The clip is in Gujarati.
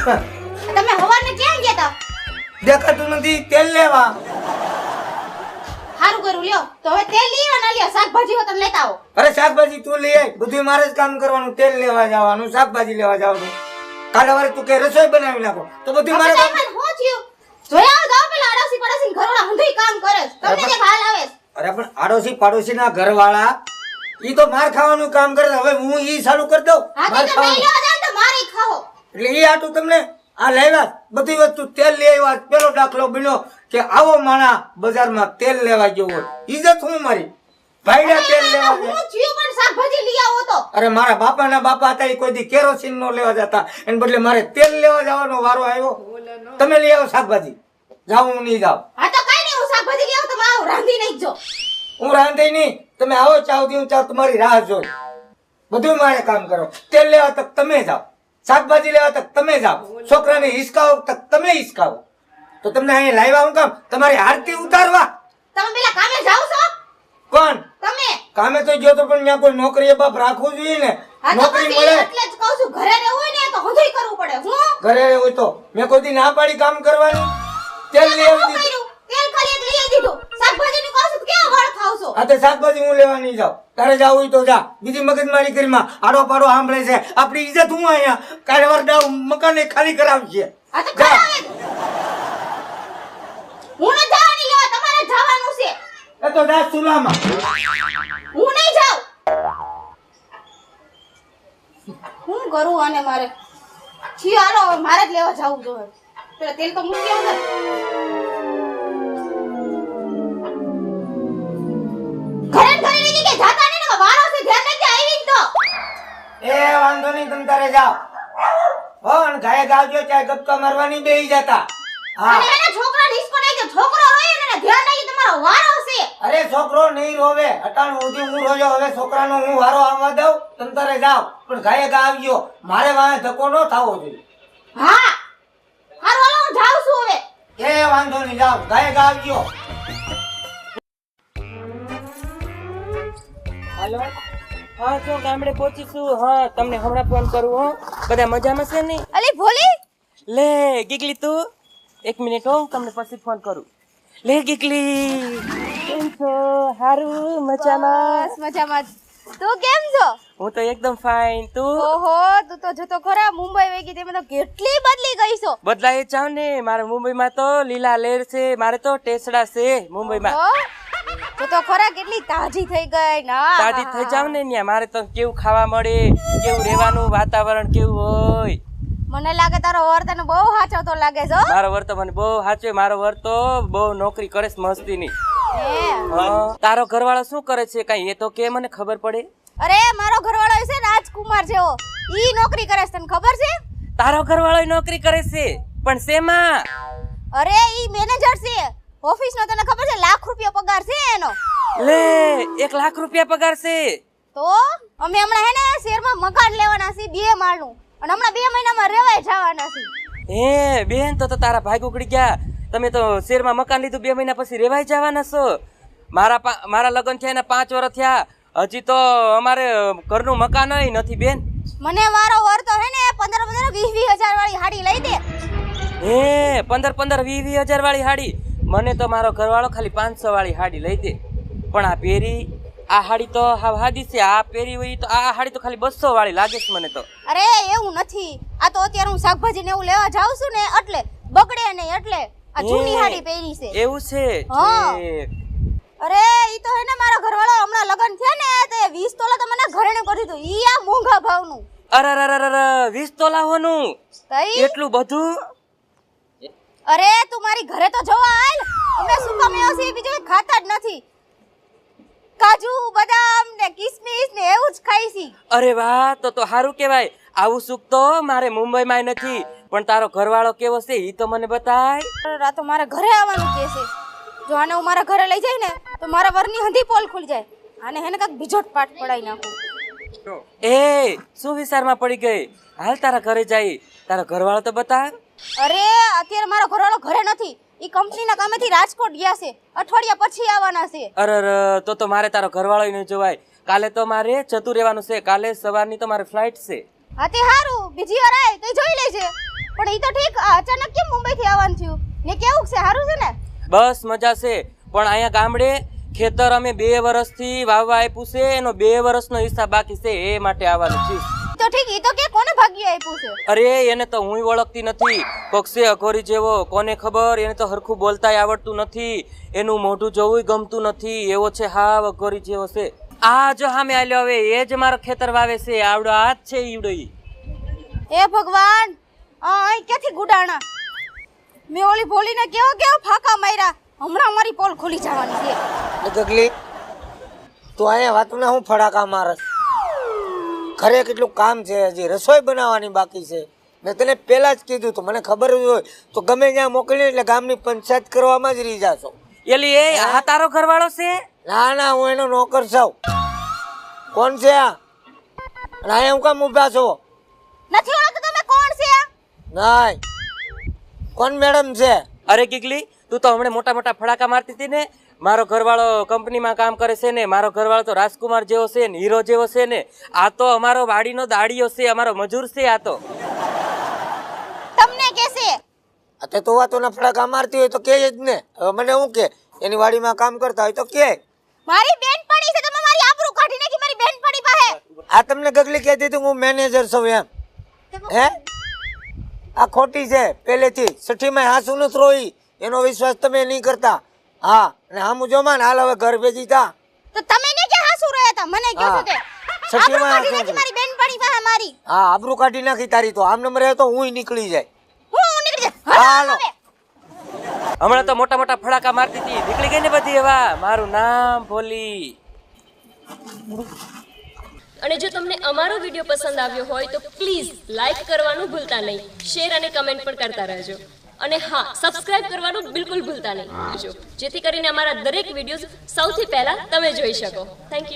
તમે હવાને ક્યાં ગયા તા? દેખાતું નથી તેલ લેવા. હારું કર્યું લ્યો. તો હવે તેલ લીયો ના લ્યો, શાકભાજી હો તમે લેતા આવો. અરે શાકભાજી તું લઈ આય, બધું મારે જ કામ કરવાનું. તેલ લેવા જવાનું, શાકભાજી લેવા જવાનું. કાલે વારે તું કે રસોઈ બનાવી નાખો તો બધું મારે કામ. હું થયું? જોયા જાવ પેલા આડોશી પડોશી ઘરવાળા હંધુય કામ કરે છે. તમને કે હાલ આવે છે? અરે પણ આડોશી પાડોશીના ઘરવાળા ઈ તો માર ખાવાનું કામ કરે. હવે હું ઈ ચાલુ કરી દઉં માર ખાવાનું. તો મારી ખાઓ. એટલે ઈ આટું તમને આ લાવ્યા બધી વસ્તુ. તેલ લઈ આવ્યા. પેલો દાખલો બન્યો કે આવો માણા બજારમાં તેલ લેવા ગયો હોય. ઇજ્જત હું મારી ભાઈડા તેલ લેવા હું થયું પણ શાકભાજી લઈ આવો તો. અરે મારા બાપાના બાપા હતા ઈ કોઈ દી કેરોસીન નો લેવા જતા, એને બદલે મારે તેલ લેવા જવાનો વારો આવ્યો. તમે લઈ આવો શાકભાજી. જાવ હું નહીં જાવ. હા તો કઈ નહીં, હું શાકભાજી લઈ આવું. તમે આવો રાંધી નહીં જો. હું રાંધી નહીં. તમે આવો ચાવ દી હું ચાવ તમારી રાહ જોઈ. બધું મારે કામ કરો. તેલ લેવા તક તમે જાવ, શાકભાજી લેવા તક તમે જાવ, છોકરાને હિસકાવો તક તમે હિસકાવો. તો તમને અહીંયા લાવ્યા હું કામ? તમારી આરતી ઉતારવા. તમે પેલા કામે જાવ છો? કોણ? તમે. કામે તો ગયો તો પણ ત્યાં કોઈ નોકરી બાપ રાખવું જોઈએ ને. નોકરી મળે એટલે જ કહું છું, ઘરે રહેવું હોય ને તો હંધુય કરવું પડે. હું ઘરે હોય તો મેં કોઈ દી ના પાડી કામ કરવાની. તેલ લઈ આવી દીધું. તેલ ખાલી લઈ આવી દીધું. શાકભાજી નું કહું છું ક્યાં વળ ખાવ છો? આ તે શાકભાજી હું લેવા નહીં જાઉં. તારે જાવું હોય તો જા. બીજી મગજમારી કરીમાં આડો પાડો સાંભળે છે. આપણી ઇજ્જત હું અહીંયા કાલે વાર મકાન ખાલી કરાવશે. આ તો કરાવે. હું ન જવાની લેવા, તમારે જવાનું છે. એ તો જા સુલામાં. હું નહીં જાઉં. હું કરું આને મારે છી હાલો મારે જ લેવા જાવું જોઈએ. પેલા તેલ તો મૂકી આવ ને. ઘરે ઘરે લઈ કે જાતા નહીં ને વારો છે, ધ્યાન રાખજે આવી જ તો. એ વાંધો નહીં, તમે તારે જાઓ. પણ ગાય ગાવજો ચાય ગપકા મારવાની બેહી જતા. હા અને એના છોકરા ડિસ્કો નહીં કે છોકરો હોય ને ધ્યાન રાખી તમારો વારો છે. અરે છોકરો નહીં રોવે. અટાણ ઉધી હું રોજો. હવે છોકરાનો હું વારો આવવા દઉં. તમે તારે જાઓ. પણ ગાય ગાવજો. મારે વાંહે ધક્કો ન થાવો જોઈએ. હા હારું હાલો હું જાઉં છું હવે. એ વાંધો નહીં, જાઓ. ગાય ગાવજો. હાલો. હા જો ગામડે પહોંચીશું. હા તમને હમણાં ફોન કરું. હો બધા મજામાં છે ને? અલી ભોલી લે ગીગલી તું એક મિનિટ હો, તમને પછી ફોન કરું. લે ગીગલી કેમ છો? હારું મજામાં? બસ મજામાં. તું કેમ છો? હું તો એકદમ ફાઇન. તું? ઓહો તું તો જતો ખરા મુંબઈ વઈ ગઈ. તેમાં તો કેટલી બદલી ગઈ છો. બદલાય જાવ ને. મારે મુંબઈમાં તો લીલા લેર છે. મારે તો ટેસડા છે મુંબઈમાં. તું તો ખરા કેટલી તાજી થઈ ગઈ ના. તાજી થઈ જાવ ને ન્યા. મારે તો કેવું ખાવા મળે, કેવું રહેવાનું વાતાવરણ કેવું હોય. મને લાગે તારો વર તને બહુ હાચવતો લાગે છે. મારો વર તો મને બહુ સાચવે. મારો વર તો બહુ નોકરી કરે છે મસ્તીની. તારો ઘરવાળો શું કરે છે કઈ એ તો કે મને ખબર પડે. અરે મારો ઘરવાળો છે રાજકુમાર જેવો. ઈ નોકરી કરે છે, તને ખબર છે? તારો ઘરવાળો નોકરી કરે છે પણ શેમાં? અરે ઈ મેનેજર છે ઓફિસ નો. તને ખબર છે લાખ રૂપિયા પગાર છે એનો. લે 1 લાખ રૂપિયા પગાર છે? તો અમે હમણાં હે ને શહેરમાં મકાન લેવાના છે 2 માળનું, અને હમણાં 2 મહિનામાં રેવાય જવાના છે. હે બેન તો તારા ભાગ ઉકળી ગયા. તમે તો શહેરમાં મકાન લીધું 2 મહિના પછી રેવાઈ જવાના છો. મારા લગ્ન થયા એના 5 વર્ષ થયા. હજી તો અમારે ઘરનું મકાન નથી બેન. મને મારો વર તો હે ને 15-20 હજાર વાળી હાડી લઈ દે. હે 15-20 હજાર વાળી હાડી? મને તો મારો ઘરવાળો ખાલી 500 વાળી હાડી લઈ દે. પણ આ પેરી આ હાડી તો હાવ હાદી છે. આ પેરી હોય તો આ હાડી તો ખાલી 200 વાળી લાગે છે મને તો. અરે એવું નથી. આ તો અત્યારે હું શાકભાજી ને એવું લેવા જાઉં છું ને એટલે બગડે નહીં, એટલે આ જૂની હાડી પહેરી છે. એવું છે? અરે ઈ તો હે ને મારો ઘરવાળો હમણાં લગન થયા ને તે 20 તોલા તો મને ઘરે કરી દીધું. ઈ આ મોંઘા ભાવનું. અરે 20 તોલા હોનું? એટલું બધું? અરે તું મારી ઘરે તો જોવા આલ. અમે સુકા મેવા છે બીજું ખાતા જ નથી. કાજુ બદામ ને કિસમિસ ને એવું જ ખાઈ છી. અરે વાહ તો સારું કહેવાય. આવું સુખ તો મારે મુંબઈમાં નથી. પણ તારો ઘરવાળો કેવો છે ઈ તો મને બતાય. આ તો મારા ઘરે આવવાનું કે છે. જો આને હું મારા ઘરે લઈ જાય ને તો મારા વરની હંધી પોલ ખુલી જાય. આને હેને કાક બીજો જ પાઠ પડાઈ નાખું. એ શું વિચારમાં પડી ગઈ? હાલ તારા ઘરે જાય. તારો ઘરવાળો તો બતા. અરે અત્યારે મારો ઘરવાળો ઘરે નથી. ઈ કંપનીના કામેથી રાજકોટ ગયા છે. અઠવાડિયા પછી આવવાના છે. અરે તો મારે તારો ઘરવાળો ન જોવાય. કાલે તો મારે જતું રહેવાનું છે. કાલે સવારની તો મારે ફ્લાઇટ છે. હા તે હારું બીજી વાર આય તો જોઈ લેજે. પણ ઈ તો ઠીક, આ અચાનક કેમ મુંબઈ થી આવવાનું થયું ને? કેવું છે, સારું છે ને? બસ મજા છે, પણ અહીંયા ગામડે ખેતર અમે 2 વર્ષથી વાવવા આપ્યું છે, એનો 2 વર્ષનો હિસાબ બાકી છે, એ માટે આવવાનું છે. તો ઠીક, ઈ તો કે કોને ભાગ્ય આપ્યું છે? અરે એને તો હું ઓળખતી નથી, પક્ષે અઘોરી જેવો, કોને ખબર, એને તો હરખું બોલતાય આવડતું નથી, એનું મોઢું જોવું ગમતું નથી, એવો છે હાવ અઘોરી જેવો છે. આ જો સામે આલ્યો, હવે એ જ મારો ખેતર વાવે છે, આવડો હાથ છે ઈવડો ઈ. એ ભગવાન, આ ક્યાંથી ગુડાણા? મેં ઓલી ભોલીને કેવો ફાકા માર્યા, હમણાં અમારી પોલ ખુલી જવાની છે. ગગલી, તું અહીંયા વાતના હું ફડાકા મારસ? ઘરે કેટલું કામ છે, હજી રસોઈ બનાવવાની બાકી છે. મેં તને પહેલા જ કીધું તો, મને ખબર જ હોય તો ગમે ત્યાં મોકલી એટલે ગામની પંચાયત કરવામાં જ રહી જાશો. એલી એ આ તારો ઘરવાળો છે? ના ના, હું એનો નોકર છું. કોણ છે આ? અને અહીંયા હું કામ ઊભા છો? નથી ઓળખતો તમે કોણ છે? નહીં, કોણ મેડમ છે? અરે કિકલી, તું તો હમણાં મોટા મોટા ફડાકા મારતી હતી ને. મારો ઘરવાળો કંપનીમાં કામ કરે છે ને, મારો ઘરવાળો તો રાજકુમાર જેવો છે ને, હીરો જેવો છે ને. આ તો અમારો વાડીનો દાડીયો છે, અમારો મજૂર છે. આ તો તમને કેસે? તે તો વાતોના ફડાકા મારતી હોય તો કે જ ને. હવે મને હું કે એની વાડીમાં કામ કરતા હોય તો કે. મારી બેન પડી છે, તમે મારી આબરૂ કાઢી નાખી મારી બેન પડી પાસે. આ તમને ગગલી કહેતી હતી હું મેનેજર છું એમ? હે, આ ખોટી છે પહેલેથી. સઠ્ઠીમાં હાસુ નથી રોઈ, એનો વિશ્વાસ તમે નહીં કરતા. હા, અને હામું જો માન, હાલ હવે ઘર ભેગી થા. તો તમે ને કે હાસુ રહ્યા હતા, મને કહો છો તે? સઠ્ઠીમાં આબરૂ કાઢી હાસુ નાખી મારી બેન પડી પાસે મારી. હા, આબરૂ કાઢી નાખી તારી તો. આમ નંબર રહે તો હું નીકળી જાય. હું નીકળી જા. હાલો. હમણાં તો મોટા મોટા ફડાકા મારતી હતી, નીકળી ગઈ ને બધી. એવા મારું નામ ભોલી. અને જો તમને અમારો વિડીયો પસંદ આવ્યો હોય તો પ્લીઝ લાઈક કરવાનું ભૂલતા નહીં, શેર અને કમેન્ટ પણ કરતા રહેજો. અને હા, સબસ્ક્રાઇબ કરવાનું બિલકુલ ભૂલતા નહીં, જેથી કરીને અમારા દરેક વિડીયોઝ સૌથી પહેલા તમે જોઈ શકો. Thank you.